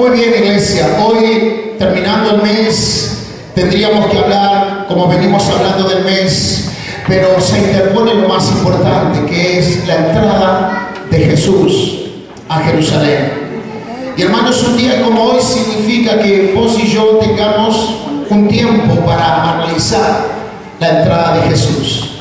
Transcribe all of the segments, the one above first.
Muy bien, iglesia. Hoy, terminando el mes, tendríamos que hablar, como venimos hablando del mes, pero se interpone lo más importante, que es la entrada de Jesús a Jerusalén. Y hermanos, un día como hoy significa que vos y yo tengamos un tiempo para analizar la entrada de Jesús.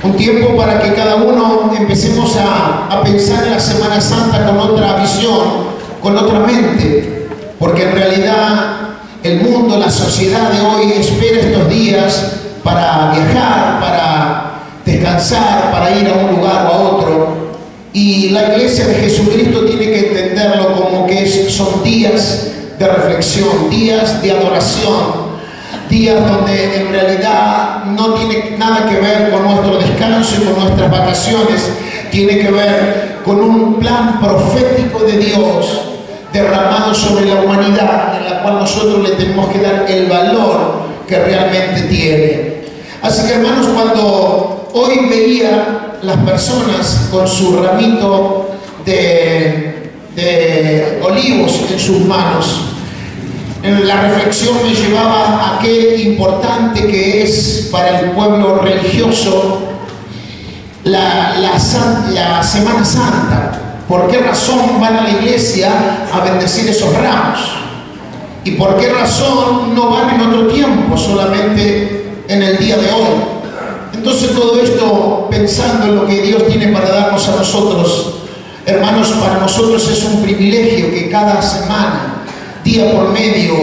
Un tiempo para que cada uno empecemos a pensar en la Semana Santa con otra visión, con otra mente, porque en realidad el mundo, la sociedad de hoy espera estos días para viajar, para descansar, para ir a un lugar o a otro. Y la iglesia de Jesucristo tiene que entenderlo como que son días de reflexión, días de adoración, días donde en realidad no tiene nada que ver con nuestro descanso y con nuestras vacaciones, tiene que ver con un plan profético de Dios derramado sobre la humanidad, en la cual nosotros le tenemos que dar el valor que realmente tiene. Así que, hermanos, cuando hoy veía las personas con su ramito de olivos en sus manos, la reflexión me llevaba a qué importante que es para el pueblo religioso la Semana Santa. ¿Por qué razón van a la iglesia a bendecir esos ramos? ¿Y por qué razón no van en otro tiempo, solamente en el día de hoy? Entonces, todo esto pensando en lo que Dios tiene para darnos a nosotros, hermanos, para nosotros es un privilegio que cada semana, día por medio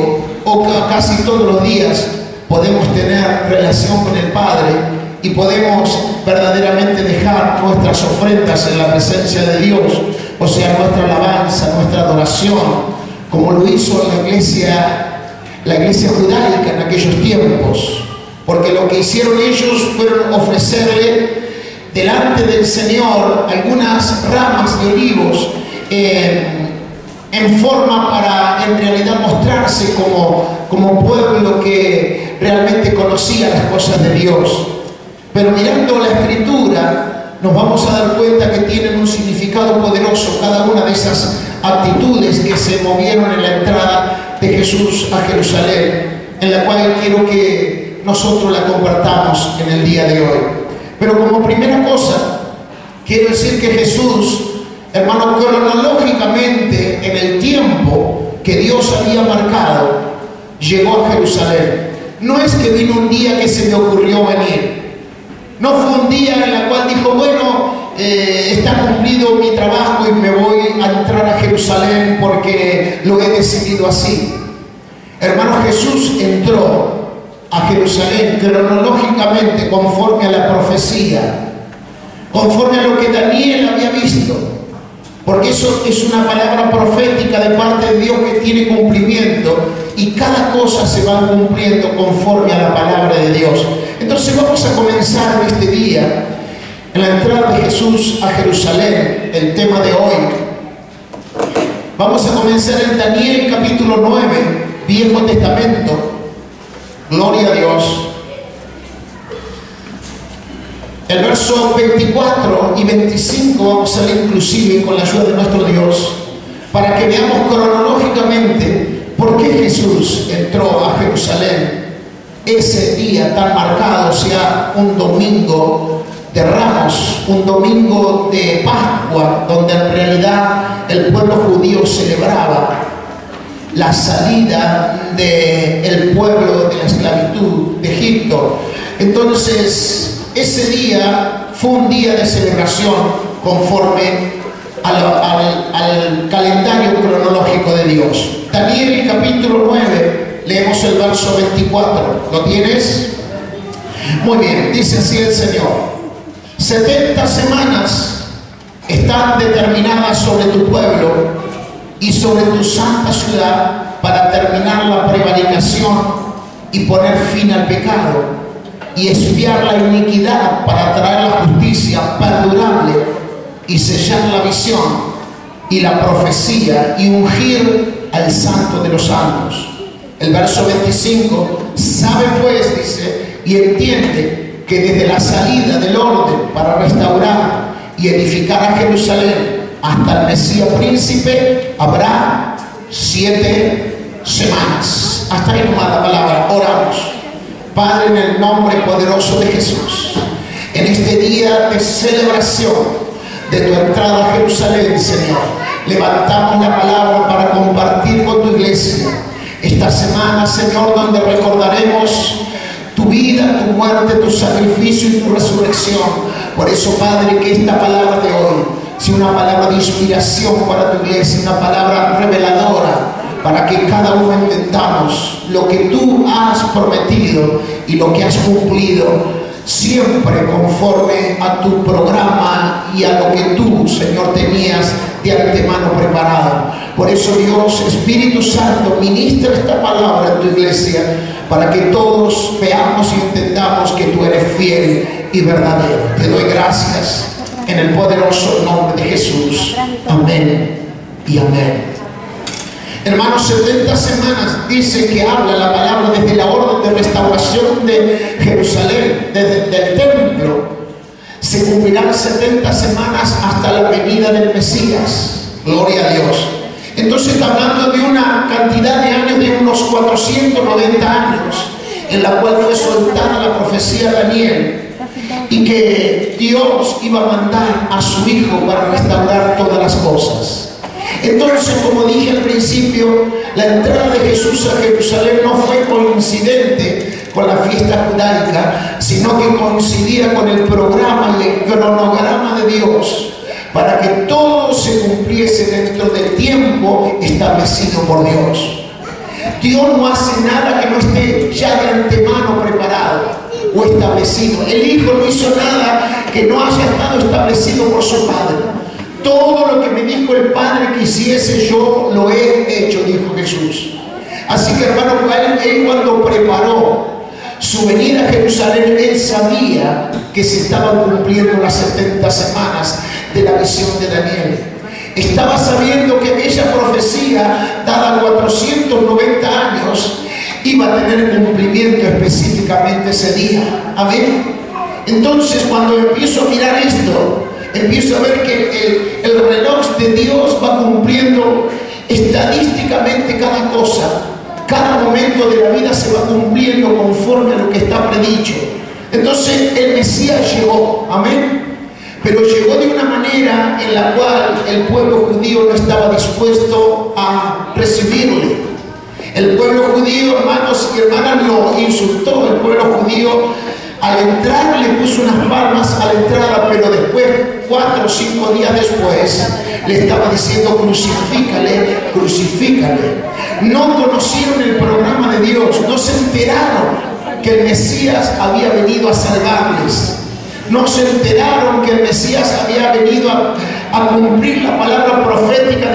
o casi todos los días, podemos tener relación con el Padre y podemos verdaderamente dejar nuestras ofrendas en la presencia de Dios, o sea, nuestra alabanza, nuestra adoración, como lo hizo la iglesia judaica en aquellos tiempos. Porque lo que hicieron ellos fueron ofrecerle delante del Señor algunas ramas de olivos en forma para en realidad mostrarse como pueblo que realmente conocía las cosas de Dios. Pero mirando la Escritura nos vamos a dar cuenta que tienen un significado poderoso cada una de esas actitudes que se movieron en la entrada de Jesús a Jerusalén, en la cual quiero que nosotros la compartamos en el día de hoy. Pero como primera cosa, quiero decir que Jesús, hermano, cronológicamente en el tiempo que Dios había marcado, llegó a Jerusalén. No es que vino un día que se me ocurrió venir. No fue un día en el cual dijo, bueno, está cumplido mi trabajo y me voy a entrar a Jerusalén porque lo he decidido así. Hermano, Jesús entró a Jerusalén cronológicamente conforme a la profecía, conforme a lo que Daniel había visto, porque eso es una palabra profética de parte de Dios que tiene cumplimiento y cada cosa se va cumpliendo conforme a la palabra de Dios. Entonces vamos a comenzar este día en la entrada de Jesús a Jerusalén, el tema de hoy. Vamos a comenzar en Daniel capítulo 9, Viejo Testamento. Gloria a Dios. El verso 24 y 25 vamos a leer inclusive con la ayuda de nuestro Dios, para que veamos cronológicamente por qué Jesús entró a Jerusalén ese día tan marcado, o sea, un domingo de Ramos, un domingo de Pascua, donde en realidad el pueblo judío celebraba la salida del pueblo de la esclavitud de Egipto. Entonces, ese día fue un día de celebración conforme al calendario cronológico de Dios. Daniel capítulo 9, leemos el verso 24. ¿Lo tienes? Muy bien, dice así el Señor: 70 semanas están determinadas sobre tu pueblo y sobre tu santa ciudad para terminar la prevaricación y poner fin al pecado y expiar la iniquidad para traer la justicia perdurable y sellar la visión y la profecía y ungir al santo de los santos. El verso 25, sabe pues, dice, y entiende que desde la salida del orden para restaurar y edificar a Jerusalén hasta el Mesías príncipe habrá 7 semanas. Hasta ahí nomás la palabra. Oramos. Padre, en el nombre poderoso de Jesús, en este día de celebración de tu entrada a Jerusalén, Señor, levantamos la palabra para compartir con tu iglesia esta semana, Señor, donde recordaremos tu vida, tu muerte, tu sacrificio y tu resurrección. Por eso, Padre, que esta palabra de hoy sea una palabra de inspiración para tu iglesia, una palabra reveladora, para que cada uno entendamos lo que tú has prometido y lo que has cumplido, siempre conforme a tu programa y a lo que tú, Señor, tenías de antemano preparado. Por eso, Dios, Espíritu Santo, ministra esta palabra en tu iglesia, para que todos veamos y entendamos que tú eres fiel y verdadero. Te doy gracias en el poderoso nombre de Jesús. Amén y amén. Hermanos, 70 semanas dice que habla la palabra desde la orden de restauración de Jerusalén, desde el templo. Se cumplirán 70 semanas hasta la venida del Mesías. Gloria a Dios. Entonces está hablando de una cantidad de años, de unos 490 años, en la cual fue soltada la profecía de Daniel, y que Dios iba a mandar a su Hijo para restaurar todas las cosas. Entonces, como dije al principio, la entrada de Jesús a Jerusalén no fue coincidente con la fiesta judaica, sino que coincidía con el programa y el cronograma de Dios, para que todo se cumpliese dentro del tiempo establecido por Dios. Dios no hace nada que no esté ya de antemano preparado o establecido. El Hijo no hizo nada que no haya estado establecido por su Padre. Todo lo que me dijo el Padre que hiciese, yo lo he hecho, dijo Jesús. Así que, hermano, él cuando preparó su venida a Jerusalén, él sabía que se estaban cumpliendo las 70 semanas de la visión de Daniel. Estaba sabiendo que aquella profecía, dada 490 años, iba a tener cumplimiento específicamente ese día. Amén. Entonces, cuando empiezo a mirar esto, empiezo a ver que el reloj de Dios va cumpliendo estadísticamente cada cosa. Cada momento de la vida se va cumpliendo conforme a lo que está predicho. Entonces el Mesías llegó, amén. Pero llegó de una manera en la cual el pueblo judío no estaba dispuesto a recibirle. El pueblo judío, hermanos y hermanas, lo insultó. El pueblo judío al entrar le puso unas palmas a la entrada, pero después, 4 o 5 días después, le estaba diciendo: crucifícale, crucifícale. No conocieron el programa de Dios, no se enteraron que el Mesías había venido a salvarles. No se enteraron que el Mesías había venido a cumplir la palabra profética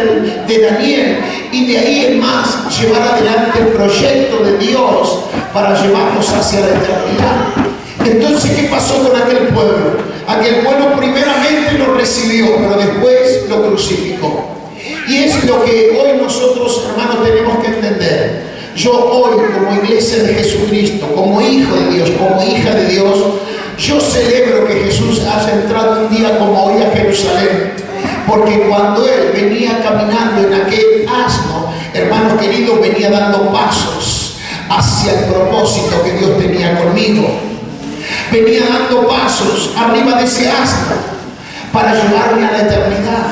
de Daniel, y de ahí en más llevar adelante el proyecto de Dios para llevarnos hacia la eternidad. Entonces, ¿qué pasó con aquel pueblo? Aquel pueblo primeramente lo recibió, pero después lo crucificó. Y es lo que hoy nosotros, hermanos, tenemos que entender. Yo hoy, como iglesia de Jesucristo, como hijo de Dios, como hija de Dios, yo celebro que Jesús haya entrado un día como hoy a Jerusalén, porque cuando Él venía caminando en aquel asno, hermanos queridos, venía dando pasos hacia el propósito que Dios tenía conmigo. Venía dando pasos arriba de ese asno para llevarme a la eternidad.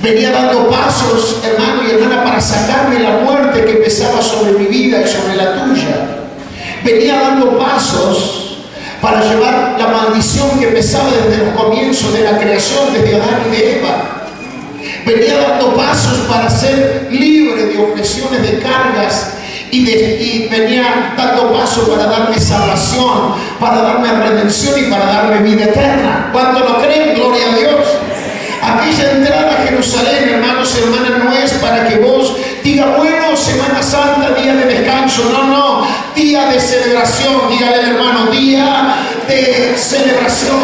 Venía dando pasos, hermano y hermana, para sacarme la muerte que pesaba sobre mi vida y sobre la tuya. Venía dando pasos para llevar la maldición que pesaba desde los comienzos de la creación, desde Adán y de Eva. Venía dando pasos para ser libre de opresiones, de cargas, y venía dando pasos para darme salvación, para darme redención y para darme vida eterna. ¿Cuánto lo creen? Gloria a Dios. Aquella entrada a Jerusalén, hermanos y hermanas, no es para que vos digas: bueno, Semana Santa, día de descanso. No, no, día de celebración. Dígale al hermano: día de celebración,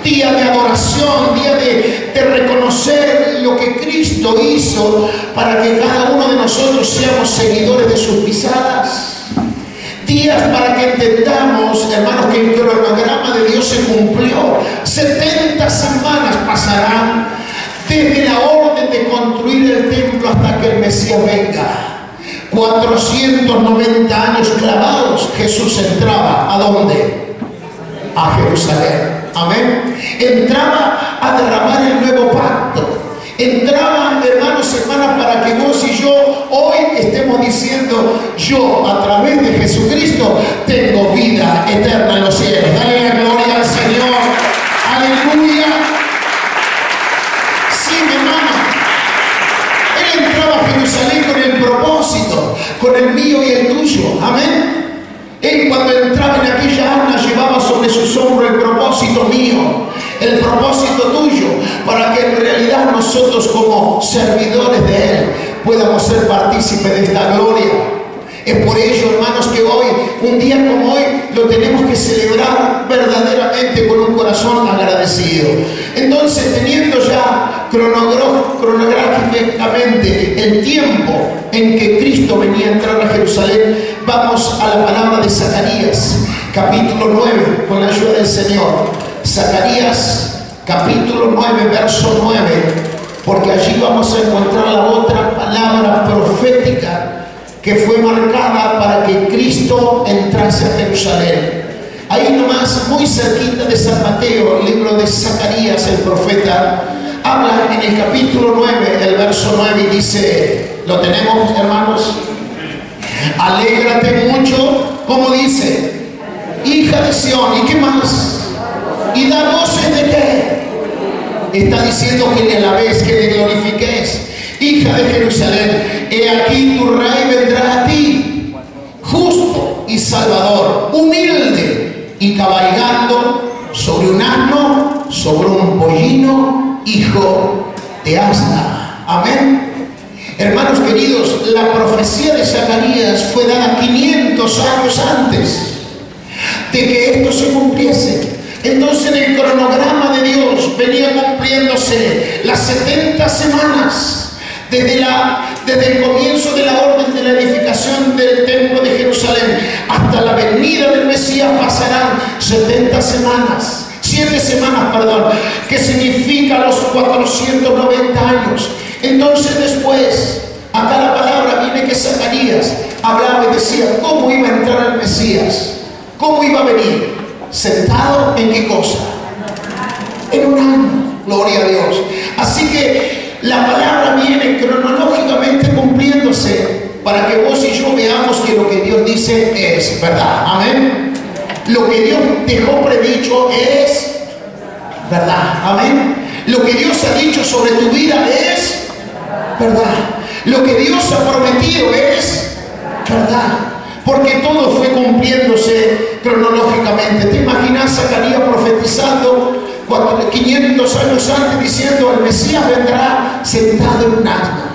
día de adoración, día de reconocer lo que Cristo hizo para que cada uno de nosotros seamos seguidores de sus pisadas. Días para que entendamos, hermanos, que el cronograma de Dios se cumplió. 70 semanas pasarán desde la orden de construir el templo hasta que el Mesías venga. 490 años clavados, Jesús entraba. ¿A dónde? A Jerusalén. Amén. Entraba a derramar el nuevo pacto. Entraba, hermanos, hermanas, para que vos y yo hoy estemos diciendo: yo a través de Jesucristo tengo vida eterna en los cielos. Dale la gloria al Señor. Aleluya. Sí, mi hermano. Él entraba a Jerusalén con el propósito, con el mío y el tuyo. Amén. Él, cuando entraba en aquella arna, llevaba sobre sus hombros el propósito mío, el propósito tuyo, para que en realidad nosotros, como servidores de Él, podamos ser partícipes de esta gloria. Es por ello, hermanos, que hoy, un día como hoy, lo tenemos que celebrar verdaderamente con un corazón agradecido. Entonces, teniendo ya cronográficamente el tiempo en que Cristo venía a entrar a Jerusalén, vamos a la palabra de Zacarías, capítulo 9, con la ayuda del Señor. Zacarías, capítulo 9, verso 9, porque allí vamos a encontrar la otra palabra profética que fue marcada para que Cristo entrase a Jerusalén. Ahí nomás, muy cerquita de San Mateo, el libro de Zacarías, el profeta, habla en el capítulo 9, el verso 9, y dice, ¿lo tenemos, hermanos? Alégrate mucho, como dice, hija de Sión, ¿y qué más? Y da voces de qué. Está diciendo que le alabes, que le glorifiques. Hija de Jerusalén, he aquí tu rey vendrá a ti, justo y salvador, humilde y cabalgando sobre un asno, sobre un pollino, hijo de asna. Amén. Hermanos queridos, la profecía de Zacarías fue dada 500 años antes de que esto se cumpliese. Entonces, en el cronograma de Dios venía cumpliéndose las 70 semanas. Desde el comienzo de la orden de la edificación del templo de Jerusalén hasta la venida del Mesías pasarán 70 semanas, 7 semanas, perdón, que significa los 490 años. Entonces después, acá la palabra viene que Zacarías hablaba y decía cómo iba a entrar el Mesías, cómo iba a venir, sentado en qué cosa, en un asno. Gloria a Dios. Así que la palabra viene cronológicamente cumpliéndose para que vos y yo veamos que lo que Dios dice es verdad. Amén. Lo que Dios dejó predicho es verdad. Amén. Lo que Dios ha dicho sobre tu vida es verdad. Lo que Dios ha prometido es verdad. Porque todo fue cumpliéndose cronológicamente. ¿Te imaginas Zacarías profetizando 500 años antes diciendo el Mesías vendrá sentado en un asno?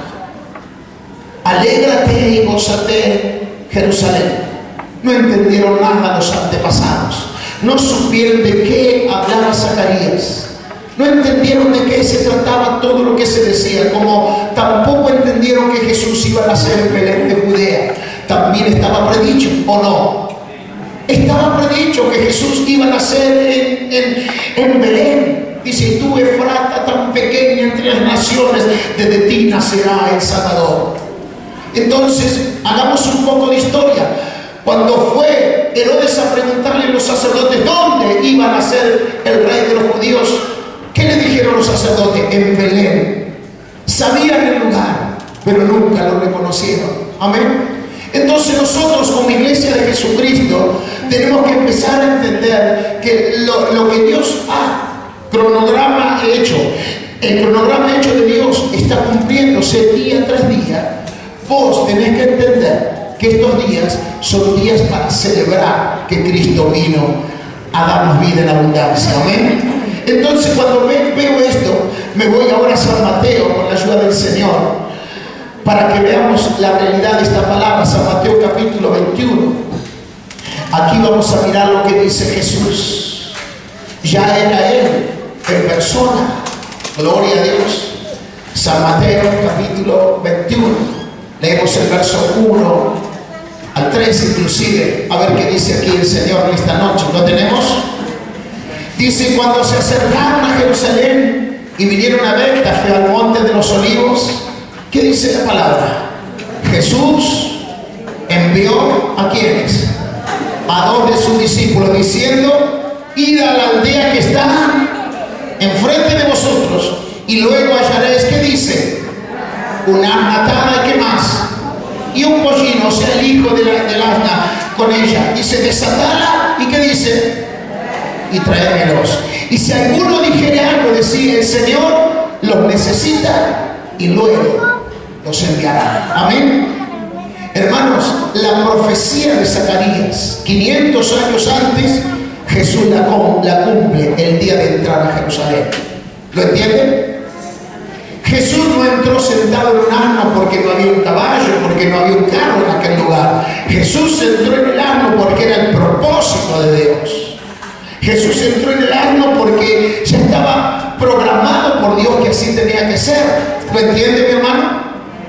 Alégrate y gózate, Jerusalén. No entendieron nada los antepasados. No supieron de qué hablaba Zacarías. No entendieron de qué se trataba todo lo que se decía. Como tampoco entendieron que Jesús iba a nacer en Belén de Judea. También estaba predicho, ¿o no? Estaba predicho que Jesús iba a nacer en Belén. Dice, tú, Efrata, tan pequeña entre las naciones, desde ti nacerá el Salvador. Entonces, hagamos un poco de historia. Cuando fue Herodes a preguntarle a los sacerdotes dónde iba a nacer el rey de los judíos, ¿qué le dijeron los sacerdotes? En Belén. Sabían el lugar, pero nunca lo reconocieron. Amén. Entonces nosotros, como iglesia de Jesucristo, tenemos que empezar a entender que lo que Dios ha cronograma hecho, el cronograma hecho de Dios está cumpliéndose día tras día. Vos tenés que entender que estos días son días para celebrar que Cristo vino a darnos vida en abundancia. Amén. Entonces, cuando veo esto, me voy ahora a San Mateo con la ayuda del Señor, para que veamos la realidad de esta palabra. San Mateo capítulo 21. Aquí vamos a mirar lo que dice Jesús. Ya era Él en persona. Gloria a Dios. San Mateo capítulo 21. Leemos el verso 1 al 3 inclusive. A ver qué dice aquí el Señor en esta noche. ¿Lo tenemos? Dice, cuando se acercaron a Jerusalén y vinieron a Betfagé, al monte de los olivos, ¿Qué dice la palabra? Jesús envió ¿a quiénes? A 2 de sus discípulos, diciendo: id a la aldea que está enfrente de vosotros, y luego hallaréis, ¿qué dice? Una asna atada, ¿y qué más? Y un pollino, o sea, el hijo del asna con ella. Dice: desatala, ¿y qué dice? Y traémelos. Y si alguno dijere algo, decía: el Señor los necesita, y luego los enviará. Amén. Hermanos, la profecía de Zacarías, 500 años antes, Jesús la cumple el día de entrar a Jerusalén. ¿Lo entienden? Jesús no entró sentado en un asno porque no había un caballo, porque no había un carro en aquel lugar. Jesús entró en el asno porque era el propósito de Dios. Jesús entró en el asno porque ya estaba programado por Dios que así tenía que ser. ¿Lo entiende, mi hermano?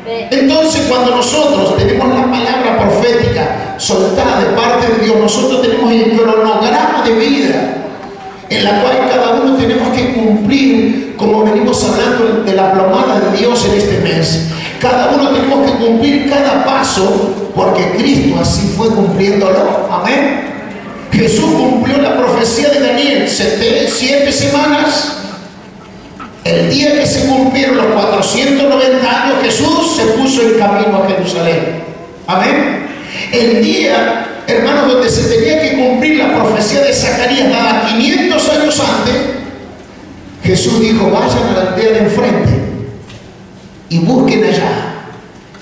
Entonces, cuando nosotros tenemos la palabra profética soltada de parte de Dios, nosotros tenemos el cronograma de vida en la cual cada uno tenemos que cumplir, como venimos hablando de la plomada de Dios en este mes. Cada uno tenemos que cumplir cada paso, porque Cristo así fue cumpliéndolo. Amén. Jesús cumplió la profecía de Daniel 7 semanas. El día que se cumplieron los 490 años, Jesús se puso en camino a Jerusalén. Amén. El día, hermanos, donde se tenía que cumplir la profecía de Zacarías dada 500 años antes, Jesús dijo: vayan a la aldea de enfrente y busquen allá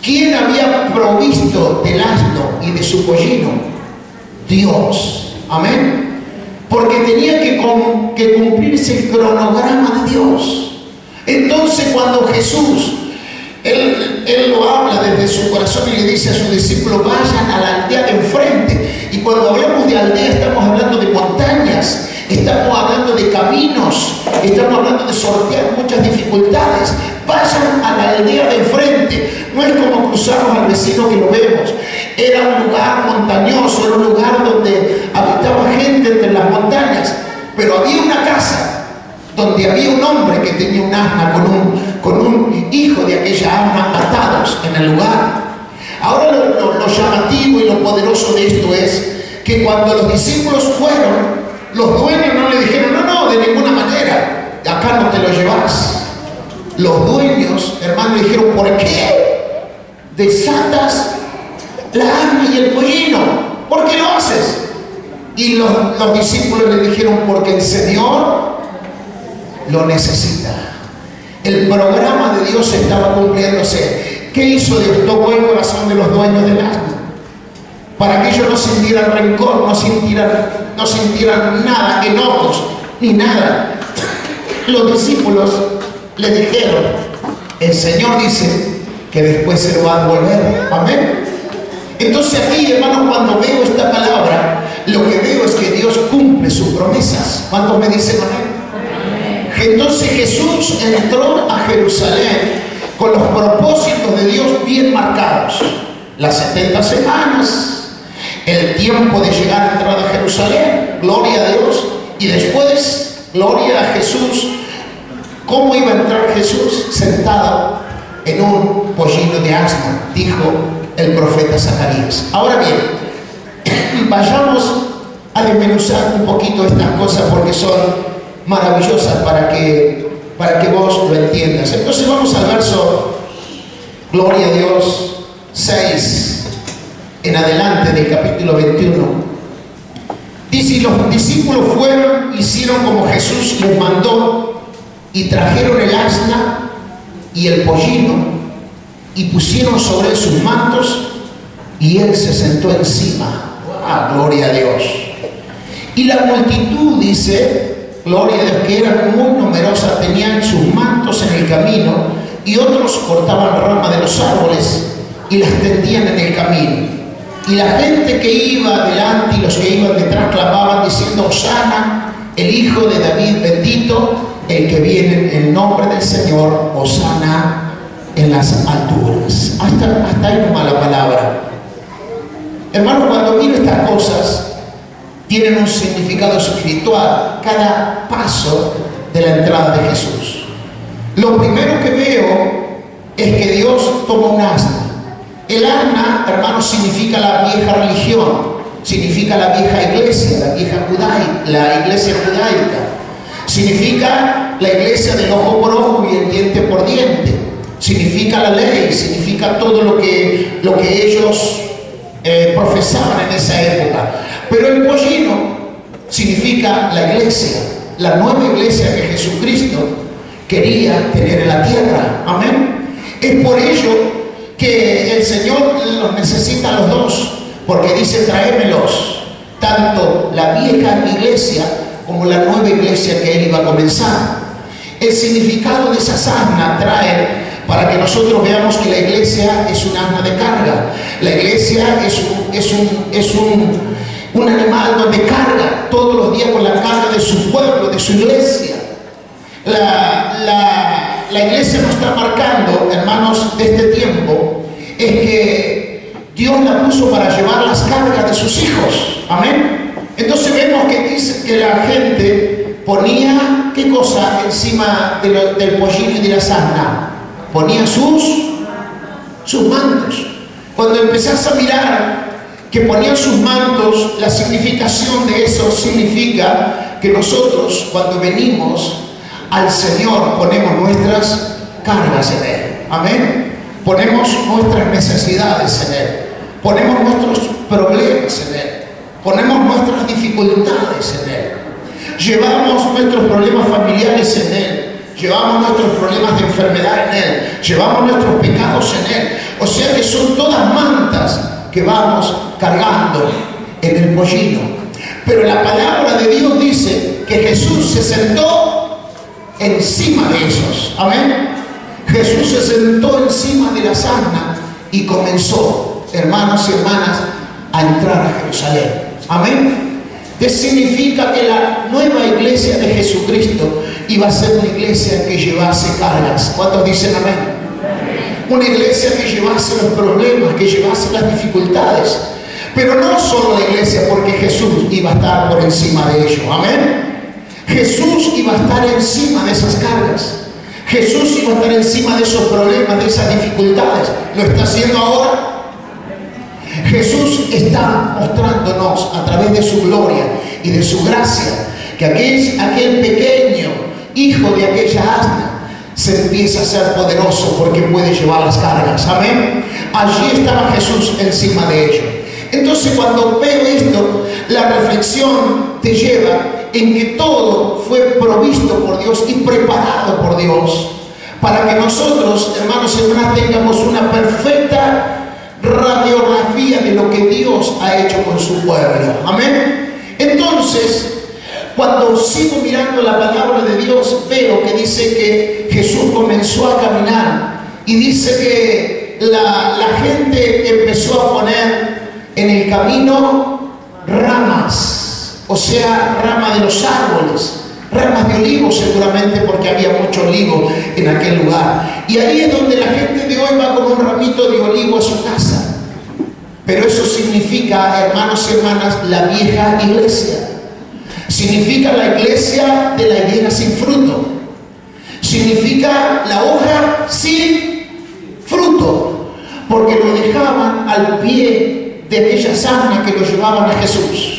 quién había provisto del asno y de su pollino. Dios. Amén. Porque tenía que cumplirse el cronograma de Dios. Entonces, cuando Jesús él lo habla desde su corazón y le dice a sus discípulos: vayan a la aldea de enfrente. Y cuando hablamos de aldea, estamos hablando de montañas, estamos hablando de caminos, estamos hablando de sortear muchas dificultades. Vayan a la aldea de enfrente. No es como cruzarnos al vecino que lo vemos. Era un lugar montañoso, era un lugar donde habitaba gente entre las montañas, pero había una casa donde había un hombre que tenía un asna con un hijo de aquella asna atados en el lugar. Ahora lo llamativo y lo poderoso de esto es que cuando los discípulos fueron, los dueños no le dijeron: no, de ninguna manera, acá no te lo llevas. Los dueños, hermanos, le dijeron: ¿por qué desatas la asna y el pollino? ¿Por qué lo haces? Y los discípulos le dijeron: porque el Señor lo necesita. El programa de Dios estaba cumpliéndose. ¿Qué hizo Dios? Tocó el corazón de los dueños del asno para que ellos no sintieran rencor, no sintieran nada, enojos ni nada. Los discípulos le dijeron: el Señor dice que después se lo va a devolver. Amén. Entonces aquí, hermanos, cuando veo esta palabra, lo que veo es que Dios cumple sus promesas. ¿Cuántos me dicen amén? Entonces Jesús entró a Jerusalén con los propósitos de Dios bien marcados. Las 70 semanas, el tiempo de llegar a entrar a Jerusalén, gloria a Dios, y después, gloria a Jesús. ¿Cómo iba a entrar Jesús? Sentado en un pollino de asno, dijo el profeta Zacarías. Ahora bien, vayamos a desmenuzar un poquito estas cosas porque son maravillosas para que vos lo entiendas. Entonces vamos al verso, gloria a Dios, 6 en adelante del capítulo 21. Dice: y los discípulos fueron, hicieron como Jesús les mandó, y trajeron el asna y el pollino, y pusieron sobre él sus mantos, y él se sentó encima. ¡Ah, gloria a Dios! Y la multitud, dice, gloria a Dios, que eran muy numerosas, tenían sus mantos en el camino, y otros cortaban ramas de los árboles y las tendían en el camino. Y la gente que iba delante y los que iban detrás clamaban diciendo: Hosana, el hijo de David, bendito el que viene en el nombre del Señor, Hosana en las alturas. Hasta ahí nomás la palabra. Hermano, cuando miro estas cosas, tienen un significado espiritual cada paso de la entrada de Jesús. Lo primero que veo es que Dios toma un asna. El asna, hermanos, significa la vieja religión, significa la vieja iglesia, la iglesia judaica. Significa la iglesia del ojo por ojo y el diente por diente. Significa la ley, significa todo lo que ellos profesaban en esa época. Pero el pollino significa la iglesia, la nueva iglesia que Jesucristo quería tener en la tierra. Amén. Es por ello que el Señor los necesita a los dos, porque dice: tráemelos, tanto la vieja iglesia como la nueva iglesia que Él iba a comenzar. El significado de esa asna trae para que nosotros veamos que la iglesia es un asna de carga. La iglesia es un animal donde carga todos los días con la carga de su pueblo, de su iglesia. La iglesia nos está marcando, hermanos, de este tiempo, es que Dios la puso para llevar las cargas de sus hijos. Amén. Entonces vemos que dice que la gente ponía, ¿qué cosa encima del pollino y de la asna? Ponía sus mantos. Cuando empezás a mirar que ponían sus mantos, la significación de eso significa que nosotros, cuando venimos al Señor, ponemos nuestras cargas en Él. Amén. Ponemos nuestras necesidades en Él. Ponemos nuestros problemas en Él. Ponemos nuestras dificultades en Él. Llevamos nuestros problemas familiares en Él. Llevamos nuestros problemas de enfermedad en Él. Llevamos nuestros pecados en Él. O sea que son todas mantas que vamos cargando en el pollino. Pero la palabra de Dios dice que Jesús se sentó encima de esos. Amén. Jesús se sentó encima de la asna y comenzó, hermanos y hermanas, a entrar a Jerusalén. Amén. ¿Qué significa? Que la nueva iglesia de Jesucristo iba a ser una iglesia que llevase cargas. ¿Cuántos dicen amén? Una iglesia que llevase los problemas, que llevase las dificultades. Pero no solo la iglesia, porque Jesús iba a estar por encima de ellos. Amén. Jesús iba a estar encima de esas cargas. Jesús iba a estar encima de esos problemas, de esas dificultades. ¿Lo está haciendo ahora? Jesús está mostrándonos a través de su gloria y de su gracia que aquel pequeño hijo de aquella asna se empieza a ser poderoso porque puede llevar las cargas. Amén. Allí estaba Jesús encima de ellos. Entonces, cuando veo esto, la reflexión te lleva en que todo fue provisto por Dios y preparado por Dios para que nosotros, hermanos y hermanas, tengamos una perfecta radiografía de lo que Dios ha hecho con su pueblo. Amén. Entonces, cuando sigo mirando la palabra de Dios, veo que dice que Jesús comenzó a caminar y dice que la gente empezó a poner en el camino ramas, o sea, ramas de los árboles, ramas de olivo seguramente, porque había mucho olivo en aquel lugar. Y ahí es donde la gente de hoy va con un ramito de olivo a su casa. Pero eso significa, hermanos y hermanas, la vieja iglesia. Significa la iglesia de la higuera sin fruto. Significa la hoja sin fruto, porque lo dejaban al pie de aquella asna que lo llevaban a Jesús.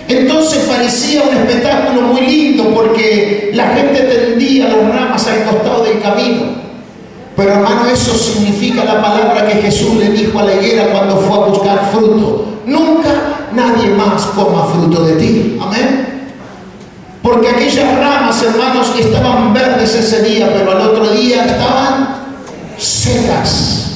Entonces parecía un espectáculo muy lindo porque la gente tendía las ramas al costado del camino. Pero hermano, eso significa la palabra que Jesús le dijo a la higuera cuando fue a buscar fruto: nunca nadie más coma fruto de ti. Amén. Porque aquellas ramas, hermanos, estaban verdes ese día, pero al otro día estaban secas.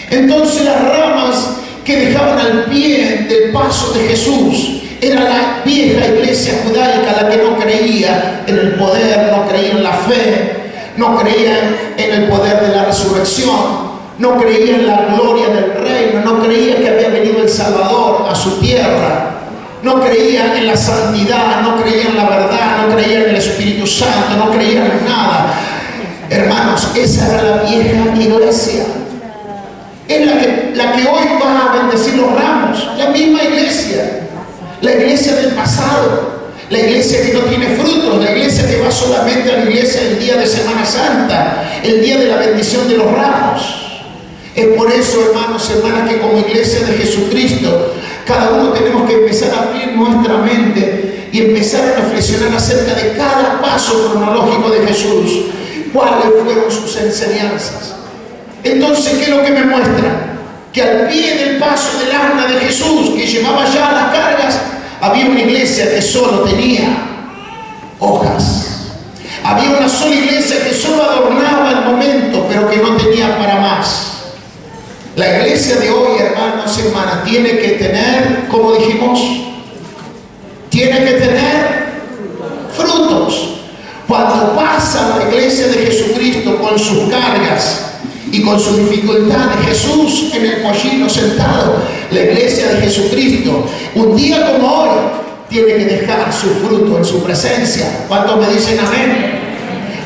Entonces las ramas que dejaban al pie del paso de Jesús era la vieja iglesia judaica, la que no creía en el poder, no creía en la fe, no creía en el poder de la resurrección, no creía en la gloria del reino, no creía que había venido el Salvador a su tierra, no creía en la santidad, no creía en la verdad, no creía en el Espíritu Santo, no creía en nada. Hermanos, esa era la vieja iglesia. Es la que hoy va a bendecir los ramos, la misma iglesia. La iglesia del pasado, La iglesia que no tiene frutos, la iglesia que va solamente a la iglesia el día de Semana Santa, el día de la bendición de los ramos. Es por eso, hermanos y hermanas, que como iglesia de Jesucristo, cada uno tenemos que empezar a abrir nuestra mente y empezar a reflexionar acerca de cada paso cronológico de Jesús, cuáles fueron sus enseñanzas. Entonces, ¿qué es lo que me muestra? Que al pie del paso del asna de Jesús, que llevaba ya las cargas, había una iglesia que solo tenía hojas. Había una sola iglesia que solo adornaba el momento, pero que no tenía para más. La iglesia de hoy, hermanos y hermanas, tiene que tener, como dijimos, tiene que tener frutos. Cuando pasa la iglesia de Jesucristo con sus cargas y con sus dificultades, Jesús en el pollino sentado, la iglesia de Jesucristo, un día como hoy, tiene que dejar su fruto en su presencia. ¿Cuántos me dicen amén?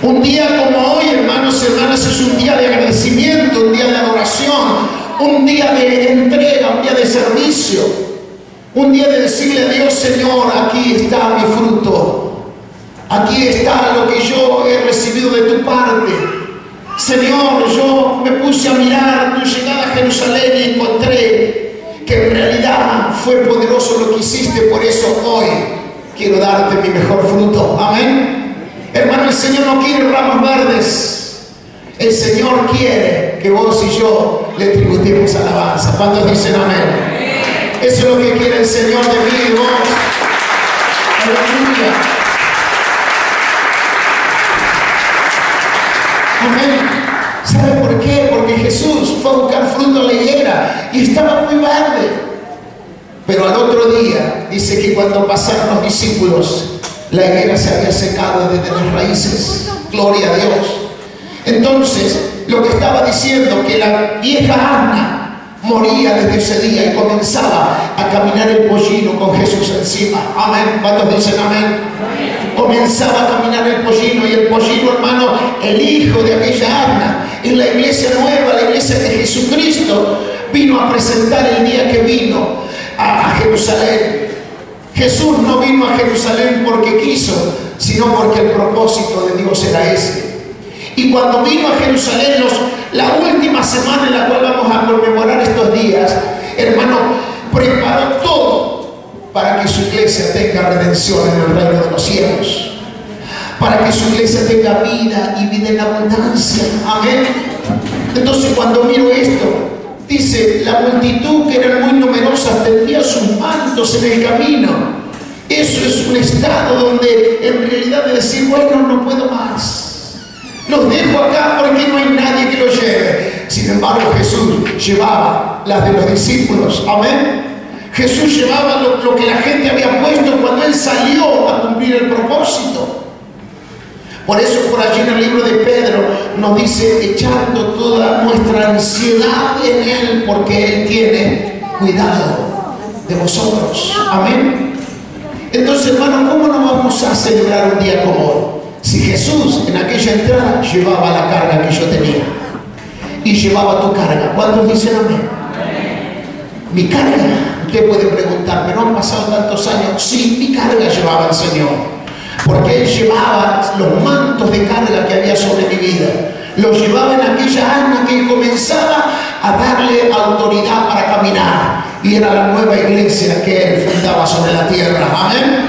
Un día como hoy, hermanos y hermanas, es un día de agradecimiento, un día de adoración, un día de entrega, un día de servicio, un día de decirle a Dios: Señor, aquí está mi fruto, aquí está lo que yo he recibido de tu parte. Señor, yo me puse a mirar tu llegada a Jerusalén y encontré que en realidad fue poderoso lo que hiciste, por eso hoy quiero darte mi mejor fruto. Amén. Hermano, el Señor no quiere ramas verdes. El Señor quiere que vos y yo le tributemos alabanza. ¿Cuántos dicen amén? Eso es lo que quiere el Señor de mí y de vos. Aleluya. Amén. ¿Sabe por qué? Porque Jesús fue a buscar fruto a la higuera y estaba muy verde. Pero al otro día dice que cuando pasaron los discípulos, la higuera se había secado desde las raíces. Gloria a Dios. Entonces, lo que estaba diciendo, que la vieja asna moría desde ese día y comenzaba a caminar el pollino con Jesús encima. Amén. ¿Cuántos dicen amén? Amén. Comenzaba a caminar el pollino, y el pollino, hermano, el hijo de aquella asna, en la iglesia nueva, la iglesia de Jesucristo, vino a presentar el día que vino a Jerusalén. Jesús no vino a Jerusalén porque quiso, sino porque el propósito de Dios era ese. Y cuando vino a Jerusalén, la última semana en la cual vamos a conmemorar estos días, hermano, preparó todo para que su iglesia tenga redención en el reino de los cielos, para que su iglesia tenga vida y vida en abundancia. Amén. Entonces, cuando miro esto, dice: la multitud, que era muy numerosa, tendía sus mantos en el camino. Eso es un estado donde en realidad de decir: bueno, no puedo más, los dejo acá porque no hay nadie que los lleve. Sin embargo, Jesús llevaba las de los discípulos. Amén. Jesús llevaba lo que la gente había puesto cuando Él salió a cumplir el propósito. Por eso, por allí en el libro de Pedro nos dice: echando toda nuestra ansiedad en Él, porque Él tiene cuidado de vosotros. Amén. Entonces, hermano, ¿cómo no vamos a celebrar un día como hoy? Si Jesús en aquella entrada llevaba la carga que yo tenía y llevaba tu carga. ¿Cuántos dicen amén? Mi carga. Usted puede preguntar: ¿pero han pasado tantos años? Sí, mi carga llevaba el Señor, porque Él llevaba los mantos de carga que había sobre mi vida. Los llevaba en aquella asna que Él comenzaba a darle autoridad para caminar, y era la nueva iglesia que Él fundaba sobre la tierra. Amén.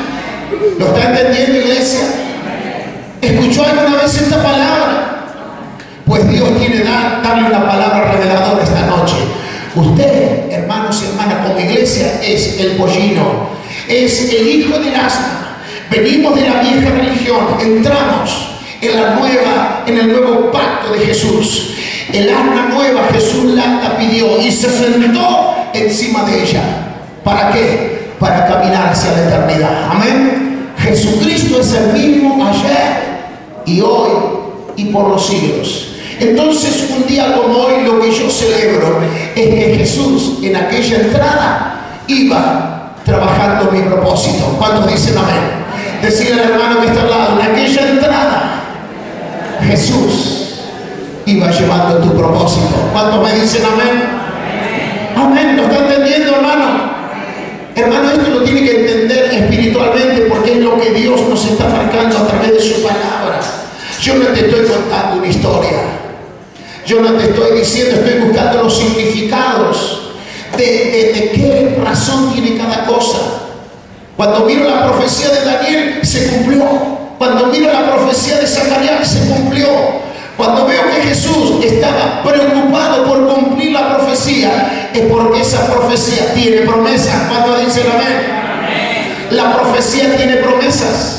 ¿Lo está entendiendo, iglesia? ¿Escuchó alguna vez esta palabra? Pues Dios quiere darle una palabra reveladora esta noche. Usted, hermanos y hermanas, como iglesia, es el pollino, es el hijo del asna. Venimos de la vieja religión, entramos en el nuevo pacto de Jesús. El asna nueva Jesús la pidió y se sentó encima de ella. ¿Para qué? Para caminar hacia la eternidad. Amén. Jesucristo es el mismo ayer y hoy y por los siglos. Entonces, un día como hoy, lo que yo celebro es que Jesús en aquella entrada iba trabajando mi propósito. ¿Cuántos dicen amén? Decirle al hermano que está al lado: en aquella entrada Jesús iba llevando tu propósito. ¿Cuántos me dicen amén? Amén. ¿Lo está entendiendo, hermano? Hermano, esto lo tiene que entender espiritualmente, porque es lo que mi historia. Yo no te estoy diciendo, estoy buscando los significados de qué razón tiene cada cosa. Cuando miro la profecía de Daniel, se cumplió. Cuando miro la profecía de Zacarías, se cumplió. Cuando veo que Jesús estaba preocupado por cumplir la profecía, es porque esa profecía tiene promesas. ¿Cuántos dicen amén? La profecía tiene promesas.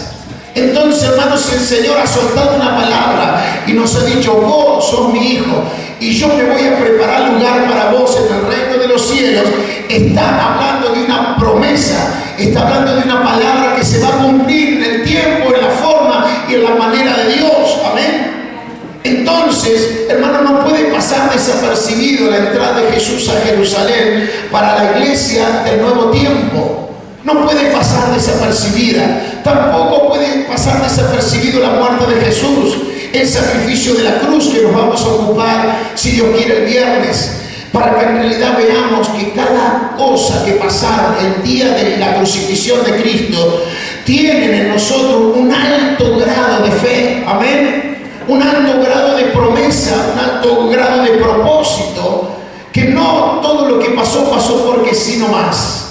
Entonces, hermanos, el Señor ha soltado una palabra y nos ha dicho: vos sos mi hijo y yo me voy a preparar lugar para vos en el reino de los cielos. Está hablando de una promesa, está hablando de una palabra que se va a cumplir en el tiempo, en la forma y en la manera de Dios. Amén. Entonces, hermano, no puede pasar desapercibido la entrada de Jesús a Jerusalén para la iglesia del nuevo tiempo. No puede pasar desapercibida. Tampoco puede pasar desapercibido la muerte de Jesús, el sacrificio de la cruz, que nos vamos a ocupar, si Dios quiere, el viernes, para que en realidad veamos que cada cosa que pasara el día de la crucifixión de Cristo tienen en nosotros un alto grado de fe. Amén. Un alto grado de promesa, un alto grado de propósito, que no todo lo que pasó, pasó porque sí nomás,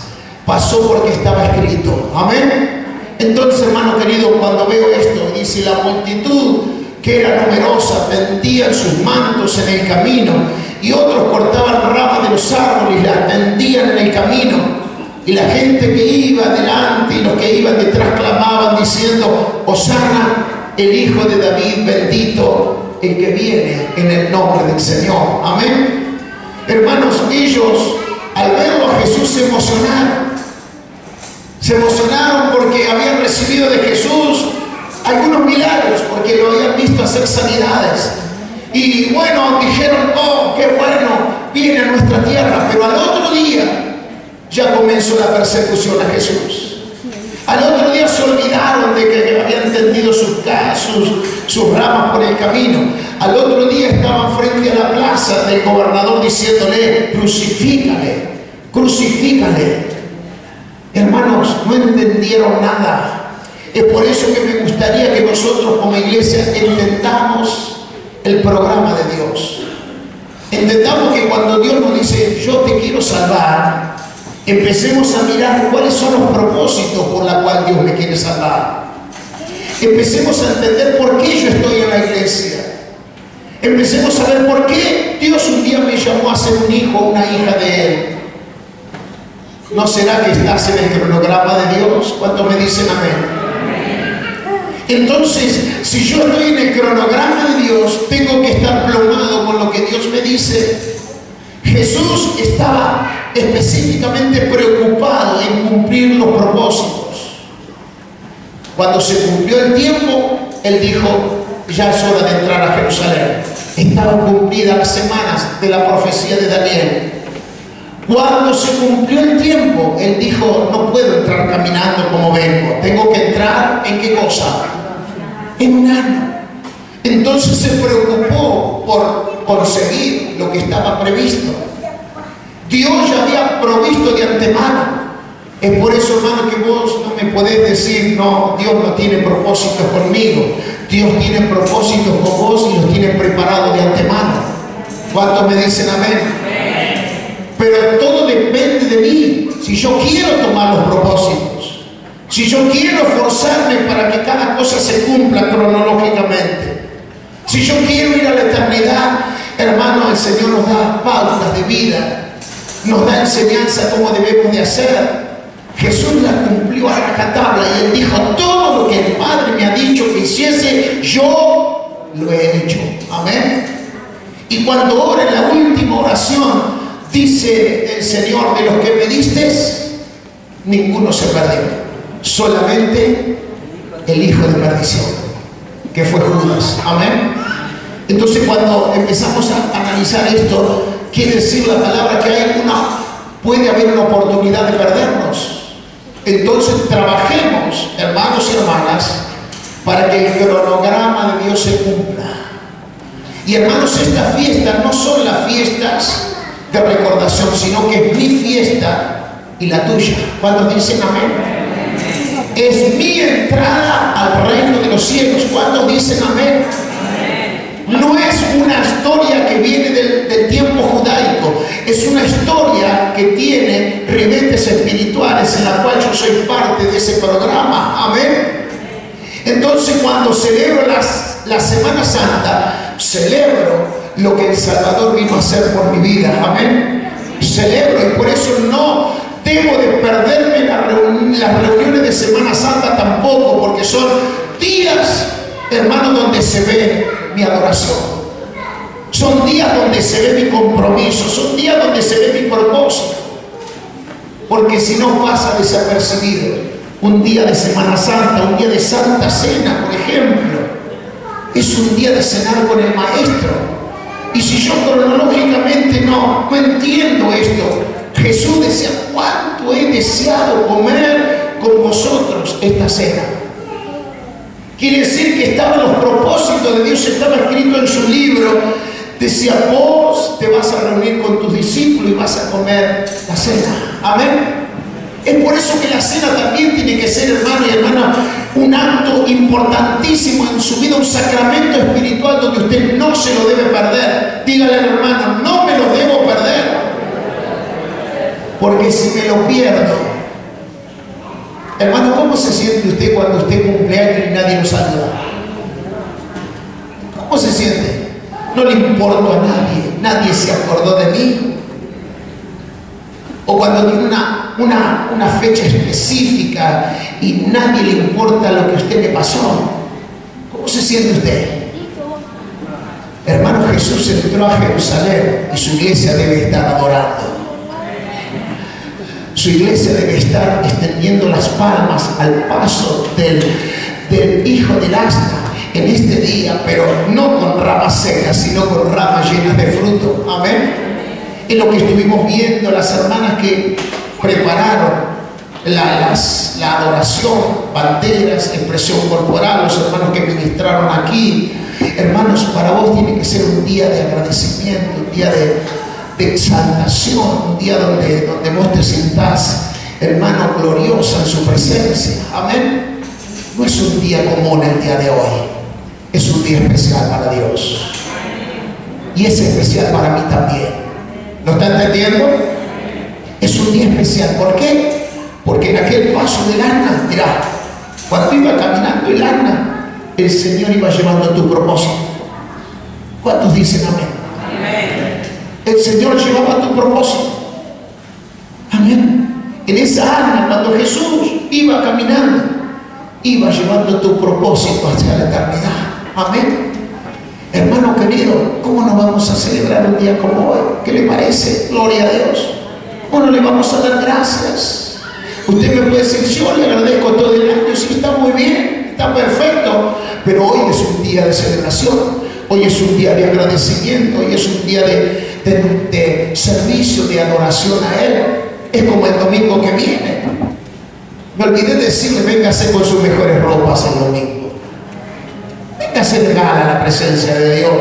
pasó porque estaba escrito. Amén. Entonces, hermano querido, cuando veo esto, dice: la multitud, que era numerosa, tendían sus mantos en el camino, y otros cortaban ramas de los árboles y las tendían en el camino, y la gente que iba delante y los que iban detrás clamaban diciendo: Hosana, el Hijo de David, bendito el que viene en el nombre del Señor. Amén. Hermanos, ellos al verlo a Jesús se emocionaron. Se emocionaron porque habían recibido de Jesús algunos milagros, porque lo habían visto hacer sanidades. Y bueno, dijeron: oh, qué bueno, viene a nuestra tierra. Pero al otro día ya comenzó la persecución a Jesús. Al otro día se olvidaron de que habían tendido sus ramas por el camino. Al otro día estaban frente a la plaza del gobernador diciéndole: crucifícale, crucifícale. Hermanos, no entendieron nada. Es por eso que me gustaría que nosotros como iglesia entendamos el programa de Dios. Entendamos que cuando Dios nos dice: yo te quiero salvar, empecemos a mirar cuáles son los propósitos por los cuales Dios me quiere salvar. Empecemos a entender por qué yo estoy en la iglesia. Empecemos a ver por qué Dios un día me llamó a ser un hijo o una hija de Él. ¿No será que estás en el cronograma de Dios? ¿Cuántos me dicen amén? Entonces, si yo estoy en el cronograma de Dios, tengo que estar plomado con lo que Dios me dice. Jesús estaba específicamente preocupado en cumplir los propósitos. Cuando se cumplió el tiempo, Él dijo: ya es hora de entrar a Jerusalén. Estaban cumplidas las semanas de la profecía de Daniel. Cuando se cumplió el tiempo, Él dijo: no puedo entrar caminando como vengo, tengo que entrar ¿en qué cosa? En un año. Entonces se preocupó por conseguir lo que estaba previsto. Dios ya había provisto de antemano. Es por eso, hermano, que vos no me podés decir: no, Dios no tiene propósitos conmigo. Dios tiene propósitos con vos y los tiene preparados de antemano. ¿Cuántos me dicen amén? Pero todo depende de mí. Si yo quiero tomar los propósitos, si yo quiero esforzarme para que cada cosa se cumpla cronológicamente, si yo quiero ir a la eternidad, hermano, el Señor nos da pautas de vida, nos da enseñanza cómo debemos de hacer. Jesús la cumplió a rajatabla y Él dijo: todo lo que el Padre me ha dicho que hiciese, yo lo he hecho. Amén. Y cuando ora en la última oración, dice el Señor: de los que me diste, ninguno se perdió, solamente el hijo de perdición, que fue Judas. Amén. Entonces, cuando empezamos a analizar esto, quiere decir la palabra que puede haber una oportunidad de perdernos. Entonces trabajemos, hermanos y hermanas, para que el cronograma de Dios se cumpla. Y hermanos, estas fiestas no son las fiestas de recordación, sino que es mi fiesta y la tuya. ¿Cuántos dicen amén? Es mi entrada al reino de los cielos. ¿Cuántos dicen amén? No es una historia que viene del tiempo judaico, es una historia que tiene ribetes espirituales en la cual yo soy parte de ese programa. Amén. Entonces, cuando celebro la Semana Santa, celebro lo que el Salvador vino a hacer por mi vida. Amén. Celebro, y por eso no debo de perderme las reuniones de Semana Santa tampoco, porque son días, hermanos, donde se ve mi adoración. Son días donde se ve mi compromiso, son días donde se ve mi propósito. Porque si no pasa desapercibido, un día de Semana Santa, un día de Santa Cena, por ejemplo, es un día de cenar con el Maestro. Y si yo cronológicamente no entiendo esto, Jesús decía: cuánto he deseado comer con vosotros esta cena. Quiere decir que estaban los propósitos de Dios, estaba escrito en su libro. Decía: vos te vas a reunir con tus discípulos y vas a comer la cena. Amén. Es por eso que la cena también tiene que ser, hermano y hermana, un acto importantísimo en su vida, un sacramento espiritual donde usted no se lo debe perder. Dígale al hermano: no me lo debo perder, porque si me lo pierdo, hermano, ¿cómo se siente usted cuando usted cumple años y nadie lo saluda? ¿Cómo se siente? No le importo a nadie, nadie se acordó de mí. O cuando tiene una fecha específica y nadie le importa lo que a usted le pasó. ¿Cómo se siente usted? Hermano, Jesús entró a Jerusalén y su iglesia debe estar adorando. Su iglesia debe estar extendiendo las palmas al paso del Hijo del Asna en este día, pero no con ramas secas, sino con ramas llenas de fruto. Amén. Es lo que estuvimos viendo, las hermanas que prepararon la adoración, banderas, expresión corporal, los hermanos que ministraron aquí. Hermanos, para vos tiene que ser un día de agradecimiento, un día de exaltación, un día donde vos te sintás, hermano, gloriosa en su presencia. Amén. No es un día común el día de hoy, es un día especial para Dios, y es especial para mí también. ¿Lo está entendiendo? Es un día especial. ¿Por qué? Porque en aquel paso del Asna, mirá, cuando iba caminando el Asna, el Señor iba llevando tu propósito. ¿Cuántos dicen amén? Amén. El Señor llevaba tu propósito. Amén. En esa Asna, cuando Jesús iba caminando, iba llevando tu propósito hacia la eternidad. Amén. Hermano querido, ¿cómo no vamos a celebrar un día como hoy? ¿Qué le parece? Gloria a Dios. ¿Cómo no le vamos a dar gracias? Usted me puede decir: yo le agradezco todo el año. Sí, está muy bien, está perfecto, pero hoy es un día de celebración, hoy es un día de agradecimiento, hoy es un día de servicio, de adoración a Él. Es como el domingo que viene. Me olvidé de decirle: véngase con sus mejores ropas el domingo. Véngase de gala a la presencia de Dios,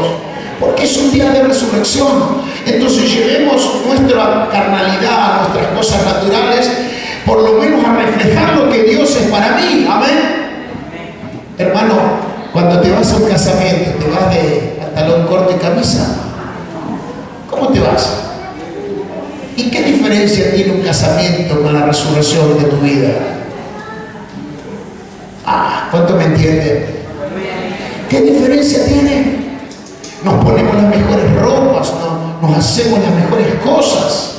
porque es un día de resurrección. Entonces llevemos nuestra carnalidad, nuestras cosas naturales, por lo menos a reflejar lo que Dios es para mí. Amén. Hermano, cuando te vas a un casamiento, te vas de pantalón corto y camisa, ¿cómo te vas? ¿Y qué diferencia tiene un casamiento con la resurrección de tu vida? ¿Cuánto me entienden? ¿Qué diferencia tiene? Nos ponemos las mejores ropas, nos hacemos las mejores cosas.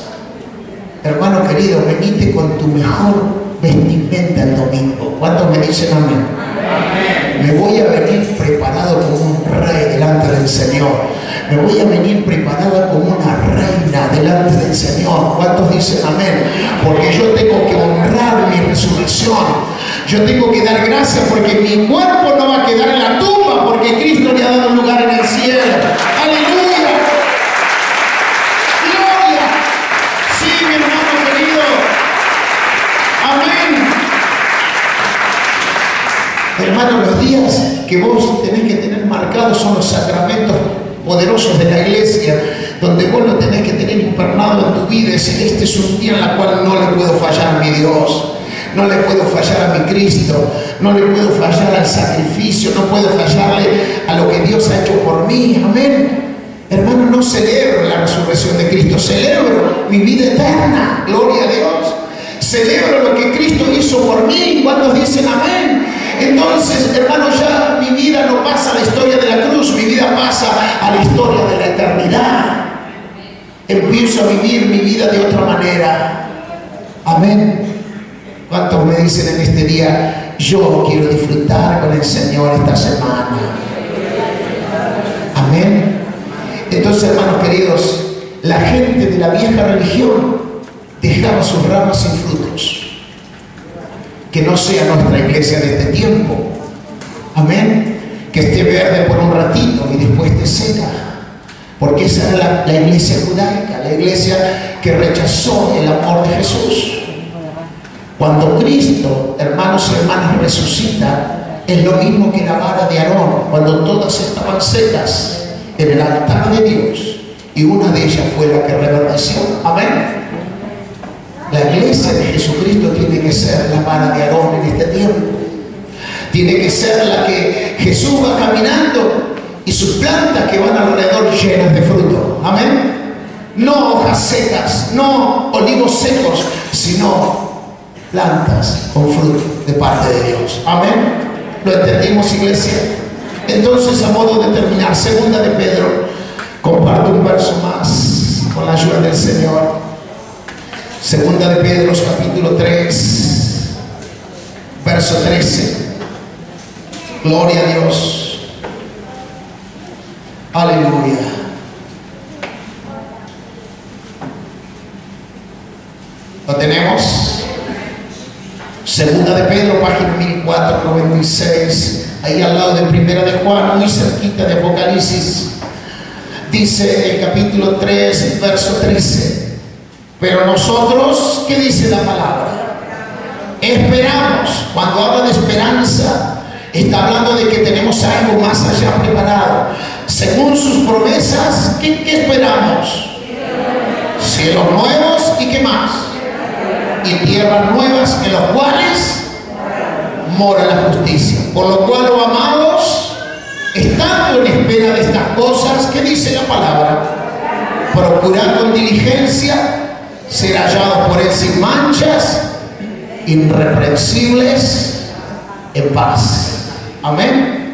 Hermano querido, venite con tu mejor vestimenta el domingo. ¿Cuántos me dicen amén? Amén. Me voy a venir preparado como un rey delante del Señor. Me voy a venir preparada como una reina delante del Señor. ¿Cuántos dicen amén? Porque yo tengo que honrar mi resurrección. Yo tengo que dar gracias porque mi cuerpo no va a quedar en la tumba, porque Cristo le ha dado un lugar en el cielo. ¡Aleluya! ¡Gloria! Sí, mi hermano querido. Amén. Hermano, los días que vos tenés que tener marcados son los sacramentos poderosos de la iglesia, donde vos lo tenés que tener impregnado en tu vida. Es decir, este es un día en el cual no le puedo fallar a mi Dios. No le puedo fallar a mi Cristo, no le puedo fallar al sacrificio, no puedo fallarle a lo que Dios ha hecho por mí. Amén. Hermano, no celebro la resurrección de Cristo, celebro mi vida eterna. Gloria a Dios. Celebro lo que Cristo hizo por mí. ¿Cuántos dicen amén? Entonces, hermano, ya mi vida no pasa a la historia de la cruz, mi vida pasa a la historia de la eternidad. Empiezo a vivir mi vida de otra manera. Amén. ¿Cuántos me dicen en este día, yo quiero disfrutar con el Señor esta semana? Amén. Entonces, hermanos queridos, la gente de la vieja religión dejaba sus ramas sin frutos. Que no sea nuestra iglesia de este tiempo. Amén. Que esté verde por un ratito y después te seca. Porque esa era la iglesia judaica, la iglesia que rechazó el amor de Jesús. Cuando Cristo, hermanos y hermanas, resucita, es lo mismo que la vara de Aarón, cuando todas estaban secas en el altar de Dios, y una de ellas fue la que reverdeció. Amén. La iglesia de Jesucristo tiene que ser la vara de Aarón en este tiempo. Tiene que ser la que Jesús va caminando y sus plantas que van alrededor llenas de fruto. Amén. No hojas secas, no olivos secos, sino plantas con fruto de parte de Dios. Amén. ¿Lo entendimos, iglesia? Entonces, a modo de terminar, segunda de Pedro, comparto un verso más con la ayuda del Señor. Segunda de Pedro, capítulo 3, verso 13. Gloria a Dios. Aleluya. ¿Lo tenemos? Segunda de Pedro, página 1496. Ahí al lado de Primera de Juan, muy cerquita de Apocalipsis. Dice el capítulo 3, verso 13. Pero nosotros, ¿qué dice la palabra? Esperamos. Cuando habla de esperanza, está hablando de que tenemos algo más allá preparado. Según sus promesas, ¿qué esperamos? Cielos nuevos y ¿qué más? Y tierras nuevas en los cuales mora la justicia. Por lo cual, oh amados, estando en espera de estas cosas, ¿qué dice la palabra? Procurad con diligencia ser hallados por él sin manchas, irreprensibles, en paz. Amén.